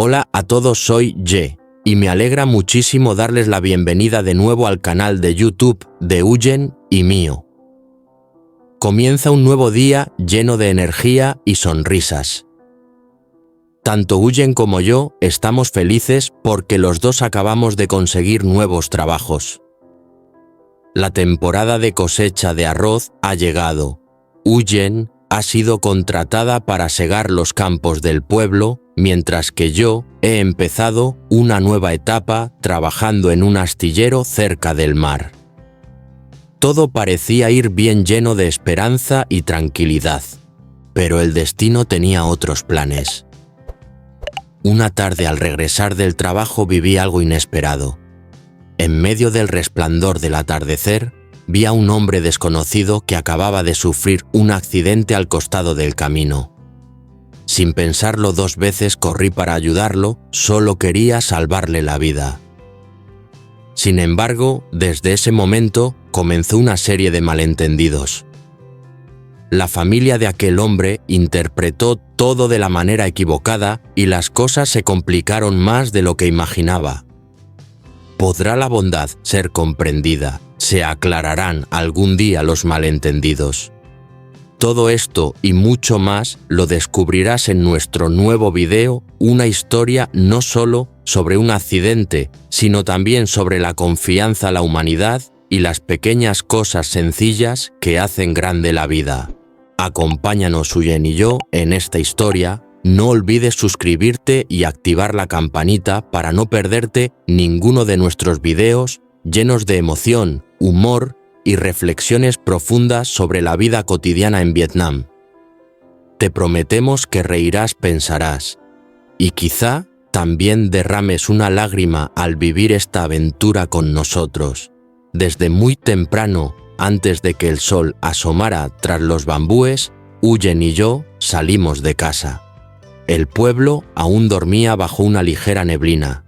Hola a todos, soy Ye, y me alegra muchísimo darles la bienvenida de nuevo al canal de YouTube de Uyen y mío. Comienza un nuevo día lleno de energía y sonrisas. Tanto Uyen como yo estamos felices porque los dos acabamos de conseguir nuevos trabajos. La temporada de cosecha de arroz ha llegado. Uyen ha sido contratada para segar los campos del pueblo, mientras que yo he empezado una nueva etapa trabajando en un astillero cerca del mar. Todo parecía ir bien, lleno de esperanza y tranquilidad, pero el destino tenía otros planes. Una tarde, al regresar del trabajo, viví algo inesperado. En medio del resplandor del atardecer, vi a un hombre desconocido que acababa de sufrir un accidente al costado del camino. Sin pensarlo dos veces, corrí para ayudarlo, solo quería salvarle la vida. Sin embargo, desde ese momento comenzó una serie de malentendidos. La familia de aquel hombre interpretó todo de la manera equivocada y las cosas se complicaron más de lo que imaginaba. ¿Podrá la bondad ser comprendida? ¿Se aclararán algún día los malentendidos? Todo esto y mucho más lo descubrirás en nuestro nuevo video, una historia no solo sobre un accidente, sino también sobre la confianza a la humanidad y las pequeñas cosas sencillas que hacen grande la vida. Acompáñanos, Uyen y yo, en esta historia. No olvides suscribirte y activar la campanita para no perderte ninguno de nuestros videos llenos de emoción, humor y reflexiones profundas sobre la vida cotidiana en Vietnam. Te prometemos que reirás, pensarás, y quizá también derrames una lágrima al vivir esta aventura con nosotros. Desde muy temprano, antes de que el sol asomara tras los bambúes, Uyen y yo salimos de casa. El pueblo aún dormía bajo una ligera neblina.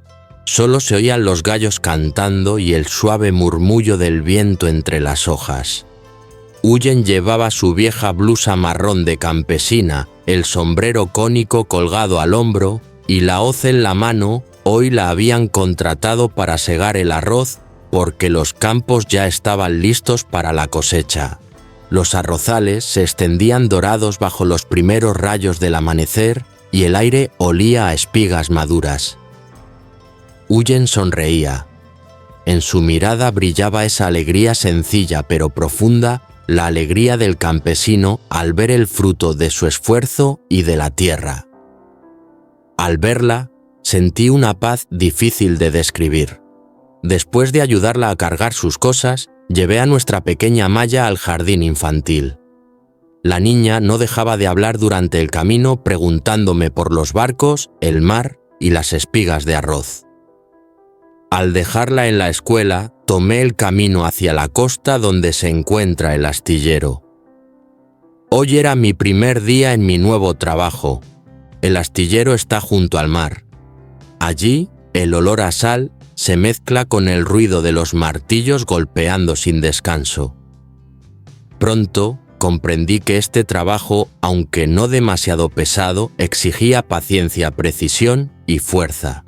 Solo se oían los gallos cantando y el suave murmullo del viento entre las hojas. Uyen llevaba su vieja blusa marrón de campesina, el sombrero cónico colgado al hombro y la hoz en la mano. Hoy la habían contratado para segar el arroz porque los campos ya estaban listos para la cosecha. Los arrozales se extendían dorados bajo los primeros rayos del amanecer y el aire olía a espigas maduras. Uyen sonreía. En su mirada brillaba esa alegría sencilla pero profunda, la alegría del campesino al ver el fruto de su esfuerzo y de la tierra. Al verla, sentí una paz difícil de describir. Después de ayudarla a cargar sus cosas, llevé a nuestra pequeña Maya al jardín infantil. La niña no dejaba de hablar durante el camino, preguntándome por los barcos, el mar y las espigas de arroz. Al dejarla en la escuela, tomé el camino hacia la costa donde se encuentra el astillero. Hoy era mi primer día en mi nuevo trabajo. El astillero está junto al mar. Allí, el olor a sal se mezcla con el ruido de los martillos golpeando sin descanso. Pronto, comprendí que este trabajo, aunque no demasiado pesado, exigía paciencia, precisión y fuerza.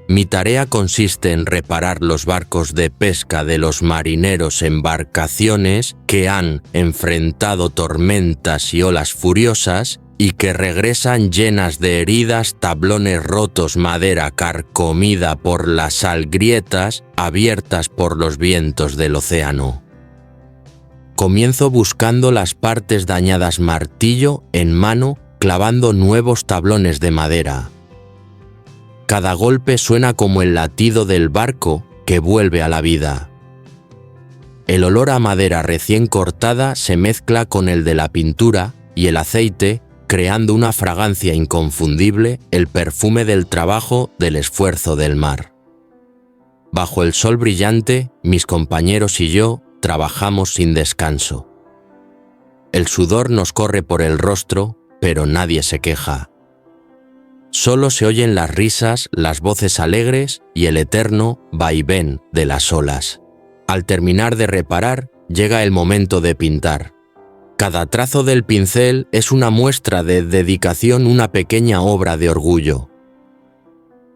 Mi tarea consiste en reparar los barcos de pesca de los marineros, embarcaciones que han enfrentado tormentas y olas furiosas y que regresan llenas de heridas, tablones rotos, madera carcomida por la sal, grietas abiertas por los vientos del océano. Comienzo buscando las partes dañadas, martillo en mano, clavando nuevos tablones de madera. Cada golpe suena como el latido del barco que vuelve a la vida. El olor a madera recién cortada se mezcla con el de la pintura y el aceite, creando una fragancia inconfundible, el perfume del trabajo, del esfuerzo del mar. Bajo el sol brillante, mis compañeros y yo trabajamos sin descanso. El sudor nos corre por el rostro, pero nadie se queja. Solo se oyen las risas, las voces alegres y el eterno vaivén de las olas. Al terminar de reparar, llega el momento de pintar. Cada trazo del pincel es una muestra de dedicación, una pequeña obra de orgullo.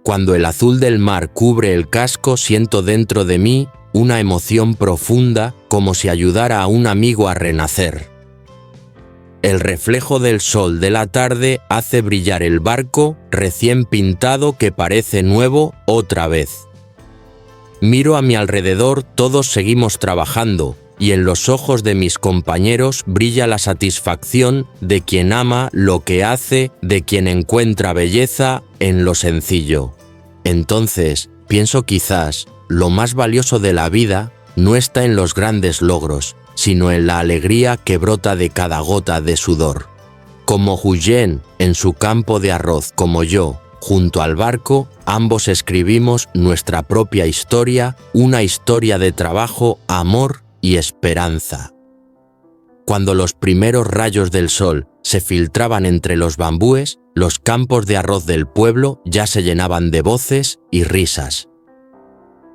Cuando el azul del mar cubre el casco, siento dentro de mí una emoción profunda, como si ayudara a un amigo a renacer. El reflejo del sol de la tarde hace brillar el barco recién pintado que parece nuevo otra vez. Miro a mi alrededor, todos seguimos trabajando, y en los ojos de mis compañeros brilla la satisfacción de quien ama lo que hace, de quien encuentra belleza en lo sencillo. Entonces, pienso quizás, lo más valioso de la vida no está en los grandes logros, sino en la alegría que brota de cada gota de sudor. Como Huyen en su campo de arroz, como yo, junto al barco, ambos escribimos nuestra propia historia, una historia de trabajo, amor y esperanza. Cuando los primeros rayos del sol se filtraban entre los bambúes, los campos de arroz del pueblo ya se llenaban de voces y risas.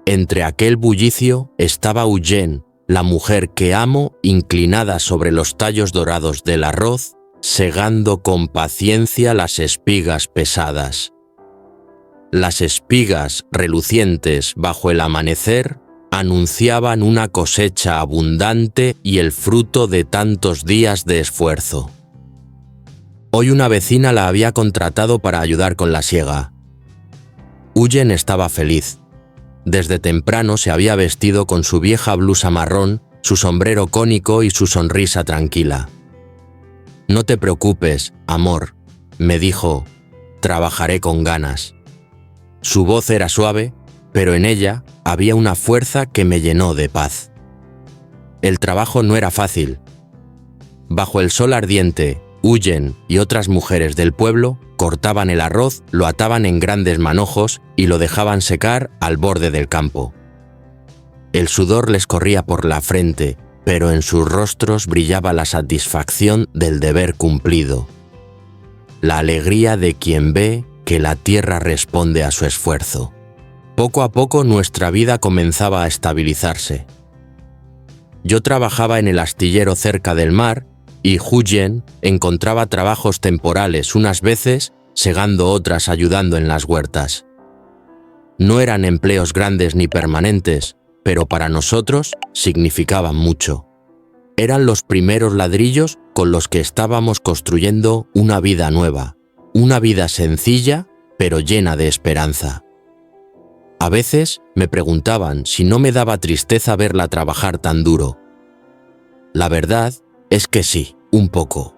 Entre aquel bullicio estaba Huyen, la mujer que amo, inclinada sobre los tallos dorados del arroz, segando con paciencia las espigas pesadas. Las espigas relucientes bajo el amanecer anunciaban una cosecha abundante y el fruto de tantos días de esfuerzo. Hoy una vecina la había contratado para ayudar con la siega. Huyen estaba feliz. Desde temprano se había vestido con su vieja blusa marrón, su sombrero cónico y su sonrisa tranquila. «No te preocupes, amor», me dijo, «trabajaré con ganas». Su voz era suave, pero en ella había una fuerza que me llenó de paz. El trabajo no era fácil. Bajo el sol ardiente, Huyen y otras mujeres del pueblo cortaban el arroz, lo ataban en grandes manojos y lo dejaban secar al borde del campo. El sudor les corría por la frente, pero en sus rostros brillaba la satisfacción del deber cumplido, la alegría de quien ve que la tierra responde a su esfuerzo. Poco a poco nuestra vida comenzaba a estabilizarse. Yo trabajaba en el astillero cerca del mar y Huyen encontraba trabajos temporales, unas veces segando, otras ayudando en las huertas. No eran empleos grandes ni permanentes, pero para nosotros significaban mucho. Eran los primeros ladrillos con los que estábamos construyendo una vida nueva, una vida sencilla, pero llena de esperanza. A veces me preguntaban si no me daba tristeza verla trabajar tan duro. La verdad es que sí, un poco.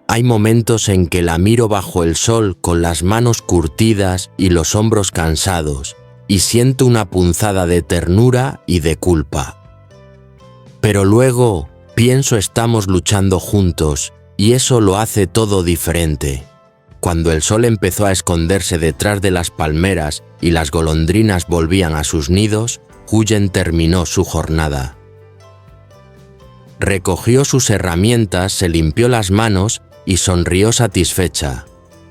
Hay momentos en que la miro bajo el sol con las manos curtidas y los hombros cansados, y siento una punzada de ternura y de culpa. Pero luego pienso, estamos luchando juntos, y eso lo hace todo diferente. Cuando el sol empezó a esconderse detrás de las palmeras y las golondrinas volvían a sus nidos, Huyen terminó su jornada. Recogió sus herramientas, se limpió las manos y sonrió satisfecha.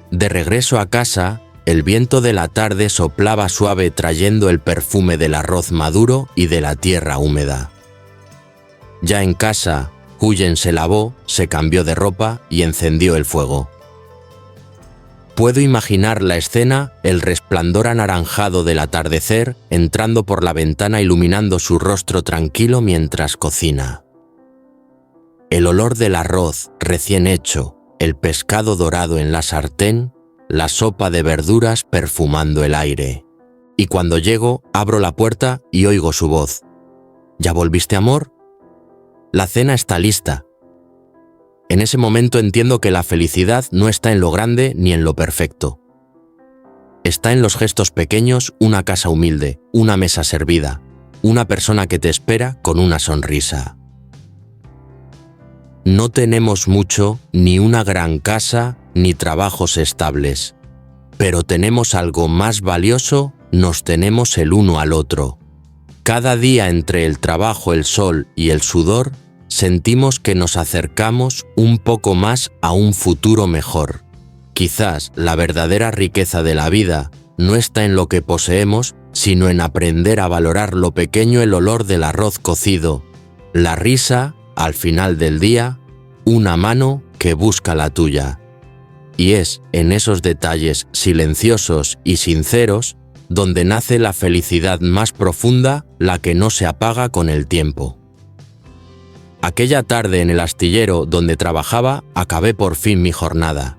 De regreso a casa, el viento de la tarde soplaba suave trayendo el perfume del arroz maduro y de la tierra húmeda. Ya en casa, Huyen se lavó, se cambió de ropa y encendió el fuego. Puedo imaginar la escena, el resplandor anaranjado del atardecer entrando por la ventana iluminando su rostro tranquilo mientras cocina. El olor del arroz recién hecho, el pescado dorado en la sartén, la sopa de verduras perfumando el aire. Y cuando llego, abro la puerta y oigo su voz. ¿Ya volviste, amor? La cena está lista. En ese momento entiendo que la felicidad no está en lo grande ni en lo perfecto. Está en los gestos pequeños, una casa humilde, una mesa servida, una persona que te espera con una sonrisa. No tenemos mucho, ni una gran casa, ni trabajos estables. Pero tenemos algo más valioso, nos tenemos el uno al otro. Cada día entre el trabajo, el sol y el sudor, sentimos que nos acercamos un poco más a un futuro mejor. Quizás la verdadera riqueza de la vida no está en lo que poseemos, sino en aprender a valorar lo pequeño, el olor del arroz cocido, la risa al final del día, una mano que busca la tuya. y es en esos detalles silenciosos y sinceros donde nace la felicidad más profunda, la que no se apaga con el tiempo. Aquella tarde en el astillero donde trabajaba, acabé por fin mi jornada.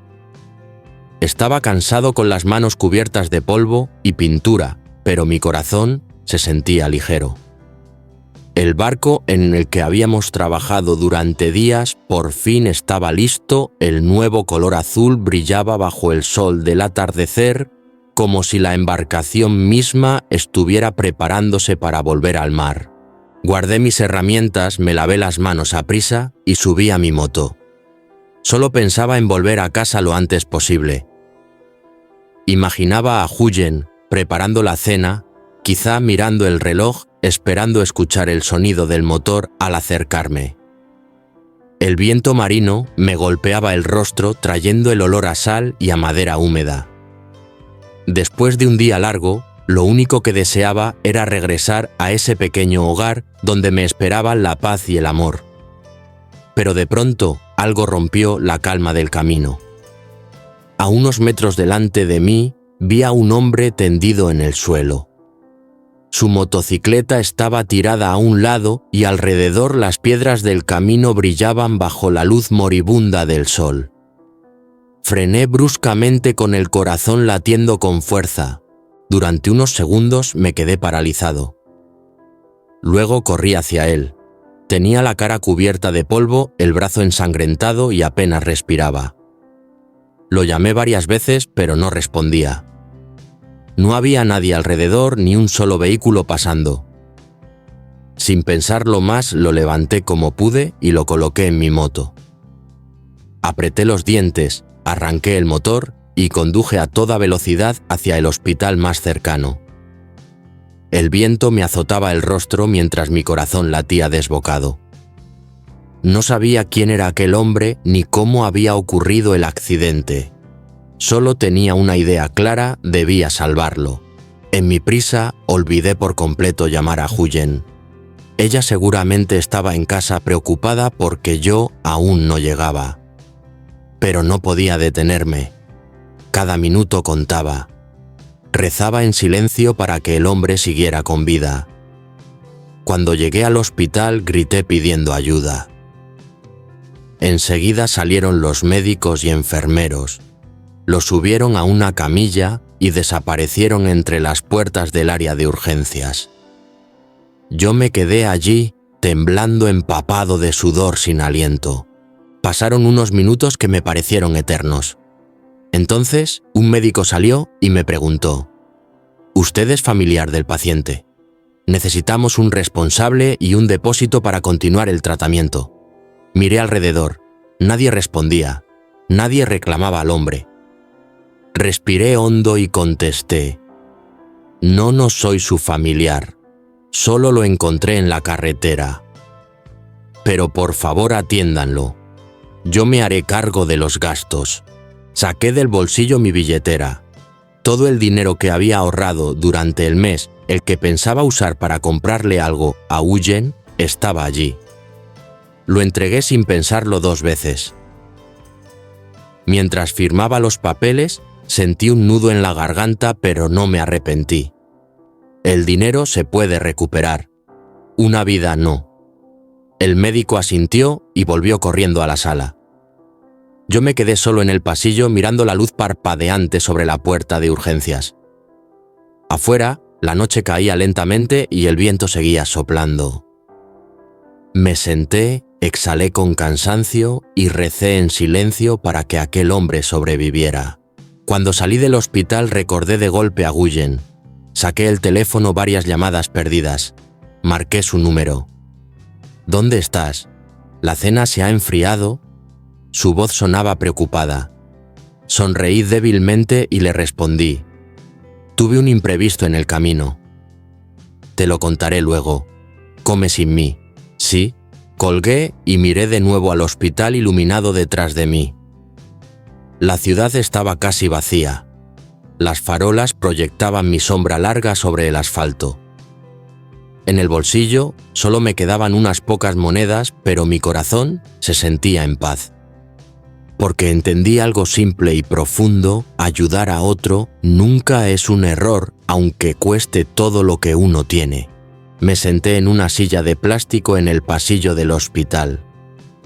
Estaba cansado con las manos cubiertas de polvo y pintura, pero mi corazón se sentía ligero. El barco en el que habíamos trabajado durante días por fin estaba listo, el nuevo color azul brillaba bajo el sol del atardecer, como si la embarcación misma estuviera preparándose para volver al mar. Guardé mis herramientas, me lavé las manos aprisa y subí a mi moto. Solo pensaba en volver a casa lo antes posible. Imaginaba a Huyen preparando la cena, quizá mirando el reloj, esperando escuchar el sonido del motor al acercarme. El viento marino me golpeaba el rostro trayendo el olor a sal y a madera húmeda. Después de un día largo, lo único que deseaba era regresar a ese pequeño hogar donde me esperaban la paz y el amor. Pero de pronto algo rompió la calma del camino. A unos metros delante de mí vi a un hombre tendido en el suelo. Su motocicleta estaba tirada a un lado y alrededor las piedras del camino brillaban bajo la luz moribunda del sol. Frené bruscamente con el corazón latiendo con fuerza. Durante unos segundos me quedé paralizado. Luego corrí hacia él. Tenía la cara cubierta de polvo, el brazo ensangrentado y apenas respiraba. Lo llamé varias veces, pero no respondía. No había nadie alrededor ni un solo vehículo pasando. Sin pensarlo más, lo levanté como pude y lo coloqué en mi moto. Apreté los dientes, arranqué el motor y conduje a toda velocidad hacia el hospital más cercano. El viento me azotaba el rostro mientras mi corazón latía desbocado. No sabía quién era aquel hombre ni cómo había ocurrido el accidente. Solo tenía una idea clara, debía salvarlo. En mi prisa, olvidé por completo llamar a Huyen. Ella seguramente estaba en casa preocupada porque yo aún no llegaba. Pero no podía detenerme. Cada minuto contaba. Rezaba en silencio para que el hombre siguiera con vida. Cuando llegué al hospital, grité pidiendo ayuda. Enseguida salieron los médicos y enfermeros. Lo subieron a una camilla y desaparecieron entre las puertas del área de urgencias. Yo me quedé allí, temblando empapado de sudor sin aliento. Pasaron unos minutos que me parecieron eternos. Entonces, un médico salió y me preguntó: «¿Usted es familiar del paciente? Necesitamos un responsable y un depósito para continuar el tratamiento». Miré alrededor. Nadie respondía. Nadie reclamaba al hombre. Respiré hondo y contesté: «No soy su familiar. Solo lo encontré en la carretera. Pero por favor atiéndanlo. Yo me haré cargo de los gastos». Saqué del bolsillo mi billetera. Todo el dinero que había ahorrado durante el mes, el que pensaba usar para comprarle algo a Huyen, estaba allí. Lo entregué sin pensarlo 2 veces. Mientras firmaba los papeles, sentí un nudo en la garganta, pero no me arrepentí. El dinero se puede recuperar. Una vida no. El médico asintió y volvió corriendo a la sala. Yo me quedé solo en el pasillo mirando la luz parpadeante sobre la puerta de urgencias. Afuera, la noche caía lentamente y el viento seguía soplando. Me senté, exhalé con cansancio y recé en silencio para que aquel hombre sobreviviera. Cuando salí del hospital recordé de golpe a Huyen. Saqué el teléfono, varias llamadas perdidas. Marqué su número. «¿Dónde estás? ¿La cena se ha enfriado?» Su voz sonaba preocupada. Sonreí débilmente y le respondí: «Tuve un imprevisto en el camino. Te lo contaré luego. Come sin mí». «Sí». Colgué y miré de nuevo al hospital iluminado detrás de mí. La ciudad estaba casi vacía. Las farolas proyectaban mi sombra larga sobre el asfalto. En el bolsillo solo me quedaban unas pocas monedas, pero mi corazón se sentía en paz. porque entendí algo simple y profundo: ayudar a otro nunca es un error, aunque cueste todo lo que uno tiene. Me senté en una silla de plástico en el pasillo del hospital.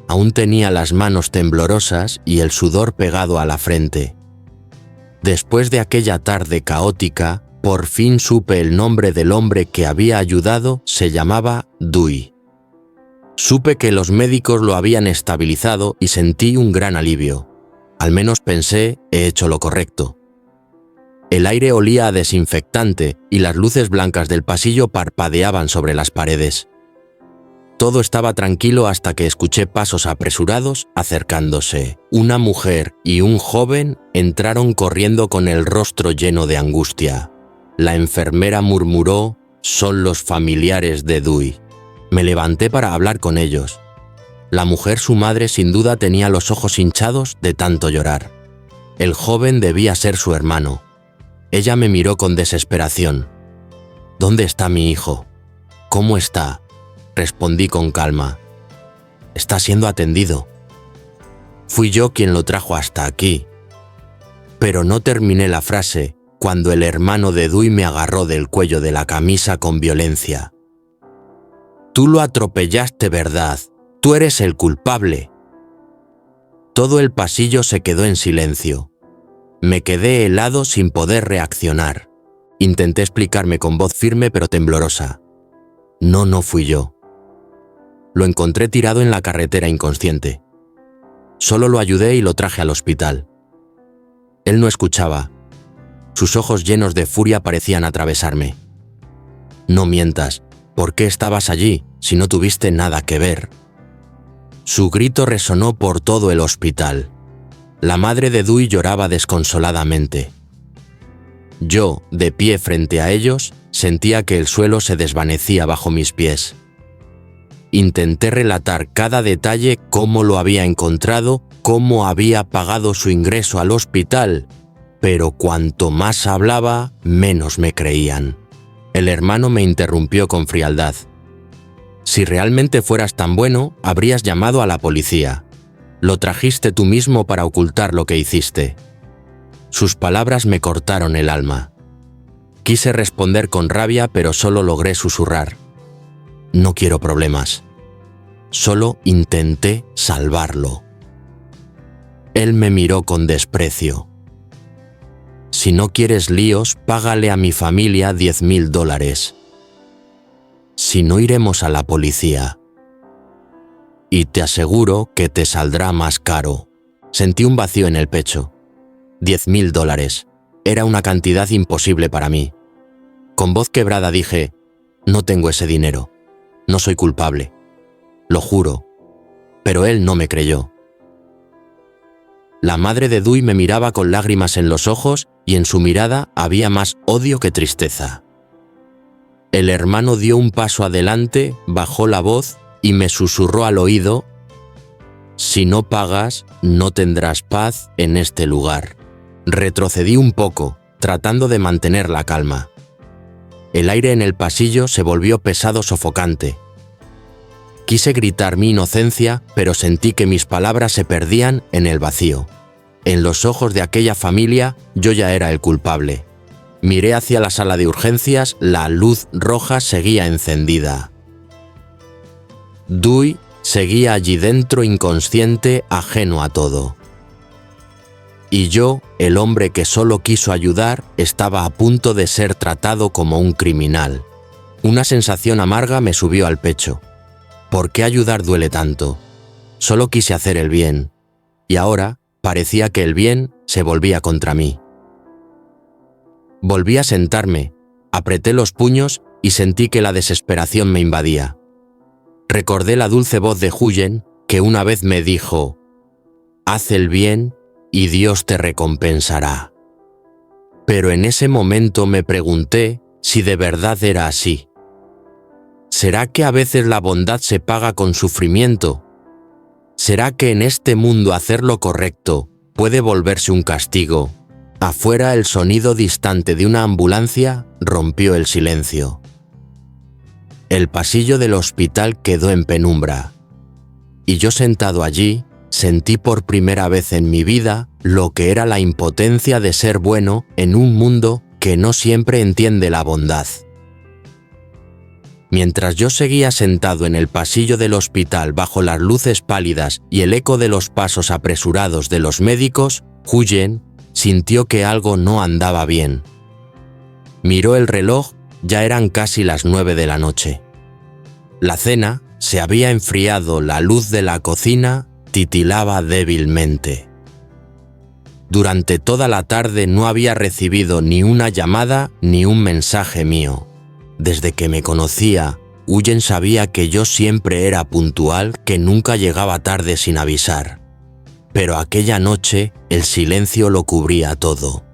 Aún tenía las manos temblorosas y el sudor pegado a la frente. Después de aquella tarde caótica, por fin supe el nombre del hombre que había ayudado. Se llamaba Dewey. Supe que los médicos lo habían estabilizado y sentí un gran alivio. Al menos pensé, he hecho lo correcto. El aire olía a desinfectante y las luces blancas del pasillo parpadeaban sobre las paredes. Todo estaba tranquilo hasta que escuché pasos apresurados acercándose. Una mujer y un joven entraron corriendo con el rostro lleno de angustia. La enfermera murmuró: «Son los familiares de Dewey». Me levanté para hablar con ellos. La mujer, su madre, sin duda tenía los ojos hinchados de tanto llorar. El joven debía ser su hermano. Ella me miró con desesperación. «¿Dónde está mi hijo? ¿Cómo está?», respondí con calma. «Está siendo atendido. Fui yo quien lo trajo hasta aquí». Pero no terminé la frase cuando el hermano de Dewey me agarró del cuello de la camisa con violencia. «Tú lo atropellaste, ¿verdad? Tú eres el culpable». Todo el pasillo se quedó en silencio. Me quedé helado sin poder reaccionar. Intenté explicarme con voz firme pero temblorosa. No fui yo. Lo encontré tirado en la carretera inconsciente. Solo lo ayudé y lo traje al hospital. Él no escuchaba. Sus ojos llenos de furia parecían atravesarme. «No mientas. ¿Por qué estabas allí si no tuviste nada que ver?». Su grito resonó por todo el hospital. La madre de Dewey lloraba desconsoladamente. Yo, de pie frente a ellos, sentía que el suelo se desvanecía bajo mis pies. Intenté relatar cada detalle: cómo lo había encontrado, cómo había pagado su ingreso al hospital, pero cuanto más hablaba, menos me creían. El hermano me interrumpió con frialdad. «Si realmente fueras tan bueno, habrías llamado a la policía. Lo trajiste tú mismo para ocultar lo que hiciste». Sus palabras me cortaron el alma. Quise responder con rabia, pero solo logré susurrar: «No quiero problemas. Solo intenté salvarlo». Él me miró con desprecio. «Si no quieres líos, págale a mi familia $10,000. Si no, iremos a la policía. Y te aseguro que te saldrá más caro». Sentí un vacío en el pecho. $10,000. Era una cantidad imposible para mí. Con voz quebrada dije: «No tengo ese dinero. No soy culpable. Lo juro». Pero él no me creyó. La madre de Dewey me miraba con lágrimas en los ojos y en su mirada había más odio que tristeza. El hermano dio un paso adelante, bajó la voz y me susurró al oído: «Si no pagas, no tendrás paz en este lugar». Retrocedí un poco, tratando de mantener la calma. El aire en el pasillo se volvió pesado, sofocante. Quise gritar mi inocencia, pero sentí que mis palabras se perdían en el vacío. En los ojos de aquella familia, yo ya era el culpable. Miré hacia la sala de urgencias, la luz roja seguía encendida. Dewey seguía allí dentro, inconsciente, ajeno a todo. Y yo, el hombre que solo quiso ayudar, estaba a punto de ser tratado como un criminal. Una sensación amarga me subió al pecho. ¿Por qué ayudar duele tanto? Solo quise hacer el bien, y ahora parecía que el bien se volvía contra mí. Volví a sentarme, apreté los puños y sentí que la desesperación me invadía. Recordé la dulce voz de Huyen, que una vez me dijo: «Haz el bien y Dios te recompensará». Pero en ese momento me pregunté si de verdad era así. ¿Será que a veces la bondad se paga con sufrimiento? ¿Será que en este mundo hacer lo correcto puede volverse un castigo? Afuera, el sonido distante de una ambulancia rompió el silencio. El pasillo del hospital quedó en penumbra, y yo, sentado allí, Sentí por primera vez en mi vida lo que era la impotencia de ser bueno en un mundo que no siempre entiende la bondad. Mientras yo seguía sentado en el pasillo del hospital bajo las luces pálidas y el eco de los pasos apresurados de los médicos, Huyen sintió que algo no andaba bien. Miró el reloj, ya eran casi las 9 de la noche. La cena se había enfriado, la luz de la cocina titilaba débilmente. Durante toda la tarde no había recibido ni una llamada ni un mensaje mío. Desde que me conocía, Huyen sabía que yo siempre era puntual, que nunca llegaba tarde sin avisar. Pero aquella noche el silencio lo cubría todo.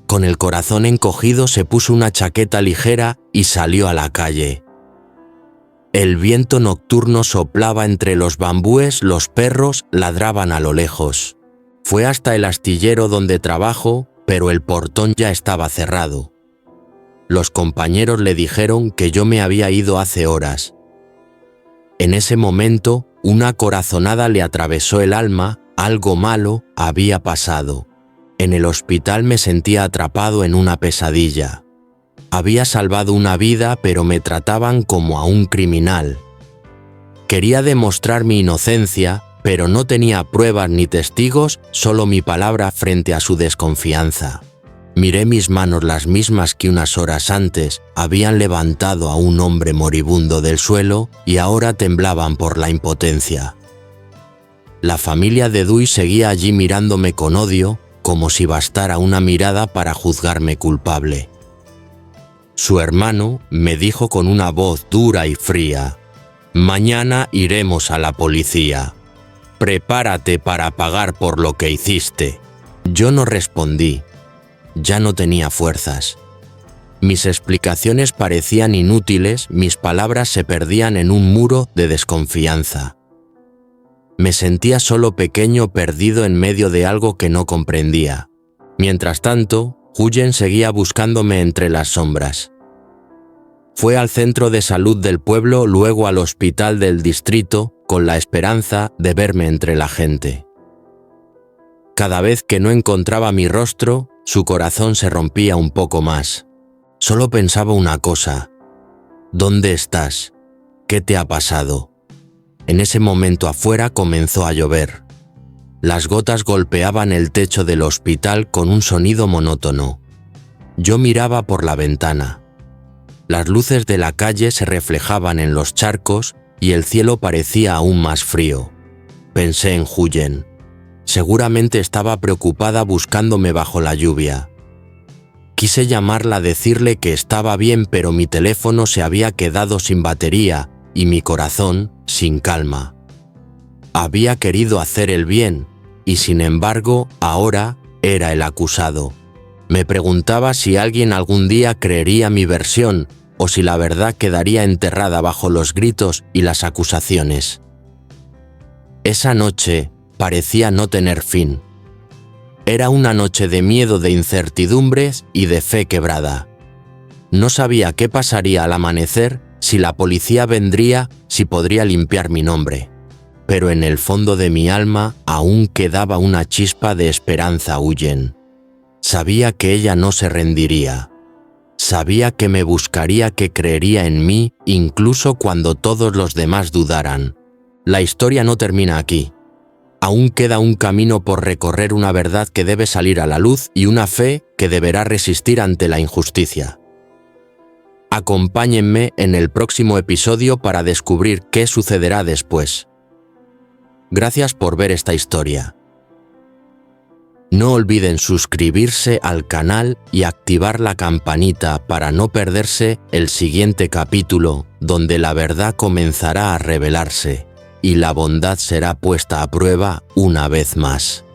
Con el corazón encogido se puso una chaqueta ligera y salió a la calle. El viento nocturno soplaba entre los bambúes, los perros ladraban a lo lejos. Fue hasta el astillero donde trabajo, pero el portón ya estaba cerrado. Los compañeros le dijeron que yo me había ido hace horas. En ese momento, una corazonada le atravesó el alma, algo malo había pasado. En el hospital me sentía atrapado en una pesadilla. Había salvado una vida, pero me trataban como a un criminal. Quería demostrar mi inocencia, pero no tenía pruebas ni testigos, solo mi palabra frente a su desconfianza. Miré mis manos, las mismas que unas horas antes habían levantado a un hombre moribundo del suelo y ahora temblaban por la impotencia. La familia de Dewey seguía allí mirándome con odio, como si bastara una mirada para juzgarme culpable. Su hermano me dijo con una voz dura y fría: «Mañana iremos a la policía. Prepárate para pagar por lo que hiciste». Yo no respondí. Ya no tenía fuerzas. Mis explicaciones parecían inútiles, mis palabras se perdían en un muro de desconfianza. Me sentía solo, pequeño, perdido en medio de algo que no comprendía. Mientras tanto, Huyen seguía buscándome entre las sombras. Fue al centro de salud del pueblo, luego al hospital del distrito, con la esperanza de verme entre la gente. Cada vez que no encontraba mi rostro, su corazón se rompía un poco más. Solo pensaba una cosa: ¿dónde estás? ¿Qué te ha pasado? En ese momento afuera comenzó a llover. Las gotas golpeaban el techo del hospital con un sonido monótono. Yo miraba por la ventana. Las luces de la calle se reflejaban en los charcos y el cielo parecía aún más frío. Pensé en Huyen. Seguramente estaba preocupada buscándome bajo la lluvia. Quise llamarla, decirle que estaba bien, pero mi teléfono se había quedado sin batería y mi corazón sin calma. Había querido hacer el bien y, sin embargo, ahora era el acusado. Me preguntaba si alguien algún día creería mi versión o si la verdad quedaría enterrada bajo los gritos y las acusaciones. Esa noche parecía no tener fin. Era una noche de miedo, de incertidumbres y de fe quebrada. No sabía qué pasaría al amanecer, si la policía vendría, si podría limpiar mi nombre. Pero en el fondo de mi alma aún quedaba una chispa de esperanza. Huyen. Sabía que ella no se rendiría. Sabía que me buscaría, que creería en mí, incluso cuando todos los demás dudaran. La historia no termina aquí. Aún queda un camino por recorrer, una verdad que debe salir a la luz y una fe que deberá resistir ante la injusticia. Acompáñenme en el próximo episodio para descubrir qué sucederá después. Gracias por ver esta historia. No olviden suscribirse al canal y activar la campanita para no perderse el siguiente capítulo, donde la verdad comenzará a revelarse y la bondad será puesta a prueba una vez más.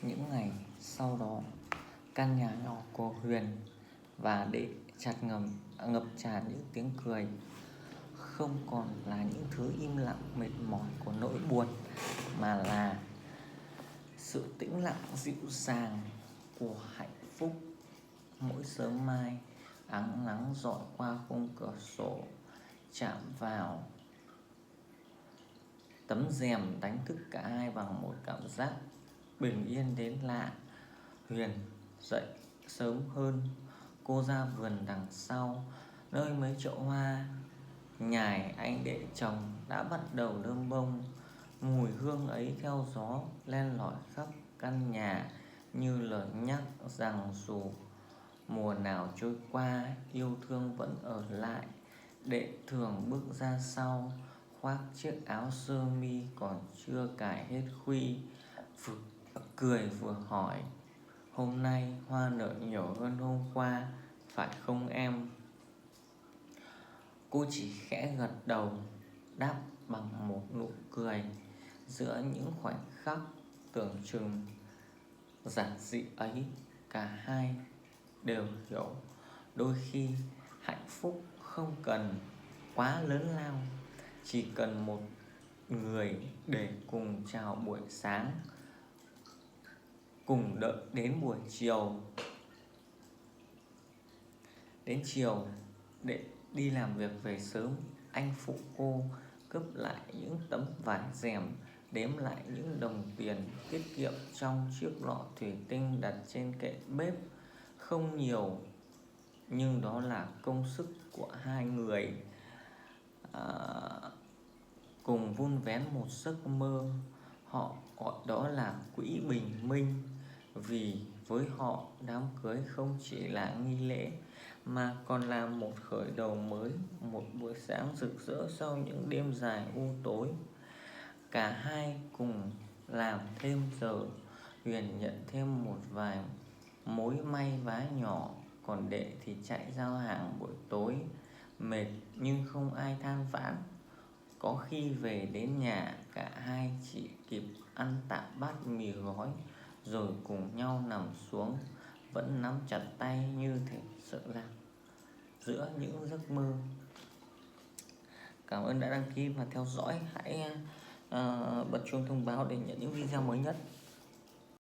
Những ngày sau đó, căn nhà nhỏ của Huyền và Đệ ngập tràn những tiếng cười, không còn là những thứ im lặng mệt mỏi của nỗi buồn, mà là sự tĩnh lặng dịu dàng của hạnh phúc. Mỗi sớm mai, ánh nắng dọi qua khung cửa sổ, chạm vào tấm rèm đánh thức cả hai bằng một cảm giác bình yên đến lạ. Huyền dậy sớm hơn, cô ra vườn đằng sau, nơi mấy chậu hoa nhài anh Đệ trồng đã bắt đầu đơm bông. Mùi hương ấy theo gió len lỏi khắp căn nhà, như lời nhắc rằng dù mùa nào trôi qua, yêu thương vẫn ở lại. Đệ thường bước ra sau, khoác chiếc áo sơ mi còn chưa cài hết khuy, vừa cười vừa hỏi: "Hôm nay hoa nở nhiều hơn hôm qua, phải không em?" Cô chỉ khẽ gật đầu, đáp bằng một nụ cười. Giữa những khoảnh khắc tưởng chừng giản dị ấy, cả hai đều hiểu đôi khi hạnh phúc không cần quá lớn lao, chỉ cần một người để cùng chào buổi sáng, cùng đợi đến buổi chiều. Đến chiều, để đi làm việc về sớm, anh phụ cô cướp lại những tấm vải rèm, đếm lại những đồng tiền tiết kiệm trong chiếc lọ thủy tinh đặt trên kệ bếp. Không nhiều, nhưng đó là công sức của hai người cùng vun vén một giấc mơ. Họ gọi đó là quỹ bình minh, vì với họ đám cưới không chỉ là nghi lễ mà còn là một khởi đầu mới, một buổi sáng rực rỡ sau những đêm dài u tối. Cả hai cùng làm thêm giờ, Huyền nhận thêm một vài mối may vá nhỏ, còn Đệ thì chạy giao hàng buổi tối, mệt nhưng không ai than vãn. Có khi về đến nhà, cả hai chỉ kịp ăn tạm bát mì gói rồi cùng nhau nằm xuống, vẫn nắm chặt tay như thể sợ rằng giữa những giấc mơ. Cảm ơn đã đăng ký và theo dõi. Hãy bật chuông thông báo để nhận những video mới nhất.